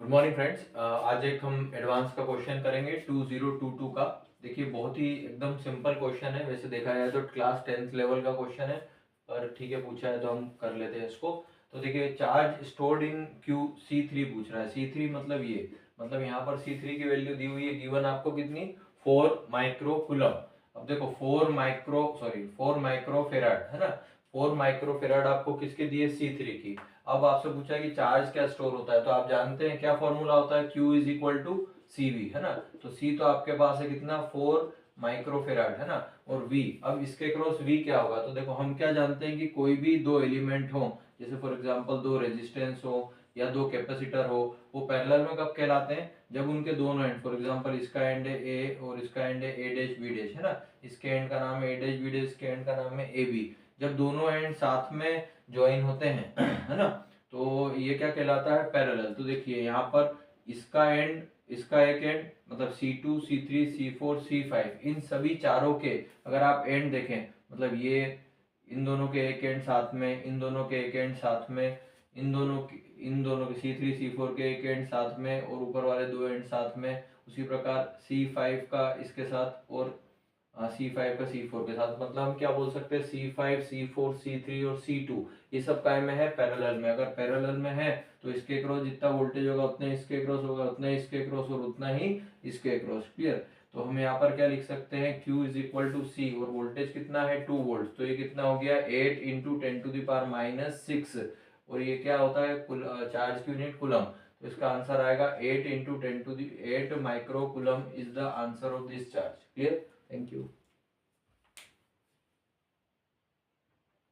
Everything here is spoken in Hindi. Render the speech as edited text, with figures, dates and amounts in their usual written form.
Good morning friends. आज एक हम एडवांस का क्वेश्चन करेंगे 2022 का। देखिए बहुत ही एकदम सिंपल क्वेश्चन है, वैसे देखा जाए तो क्लास 10th लेवल का क्वेश्चन है, पर ठीक है पूछा है तो हम कर लेते हैं इसको। तो देखिए charge stored in Q C3 पूछ रहा है। C3 मतलब ये, मतलब यहाँ पर C3 की वैल्यू दी हुई है, गिवन आपको कितनी 4 माइक्रो कूलम। अब देखो 4 माइक्रो फेराड है ना, 4 माइक्रो फेराड आपको किसके दिए, C3 की। अब आपसे पूछा है कि चार्ज क्या स्टोर होता है, तो आप जानते हैं क्या फॉर्मूला होता है, Q is equal to CV है ना। तो C तो आपके पास है कितना 4 माइक्रोफेराड है ना, और V, अब इसके क्रॉस V क्या होगा। तो देखो हम क्या जानते हैं कि कोई भी दो एलिमेंट हो, जैसे फॉर एग्जांपल दो रेजिस्टेंस हो या दो कैपेसिटर हो, वो पैरेलल में कब कहलाते हैं, जब उनके दोनों एंड, फॉर एग्जांपल इसका एंड है A और इसका एंड है A डैश B डैश है ना, इसके एंड का नाम है A डैश B डैश, इसके एंड का नाम है AB। जब दोनों एंड साथ में ज्वाइन होते हैं है ना, तो ये क्या कहलाता है, पैरेलल। तो देखिए यहाँ पर इसका एंड, इसका एक एंड, मतलब C2 C3 C4 C5, इन सभी चारों के अगर आप एंड देखें, मतलब ये इन दोनों के एक एंड साथ में, इन दोनों के एक एंड साथ में, इन दोनों के C3 C4 के एक एंड साथ में, और ऊपर वाले दो एंड साथ में, उसी प्रकार C5 का इसके साथ, और C5 का C4 के साथ। मतलब हम क्या बोल सकते हैं, C5 C4 C3 और C2 ये सब काय में है, पैरेलल में। अगर पैरेलल में है तो इसके क्रॉस जितना वोल्टेज होगा उतना इसके क्रॉस होगा, उतना इसके क्रॉस और उतना ही इसके क्रॉस। क्लियर। तो हम यहाँ पर क्या लिख सकते हैं, Q is equal to C, और वोल्टेज कितना है 2 वोल्ट, तो ये कितना हो गया 8 इंटू 10⁻⁻6, और ये क्या होता है चार्ज की यूनिट कूलम। तो इसका आंसर आएगा 8 into 10⁸ micro coulomb is the answer of this charge. Clear. Thank you.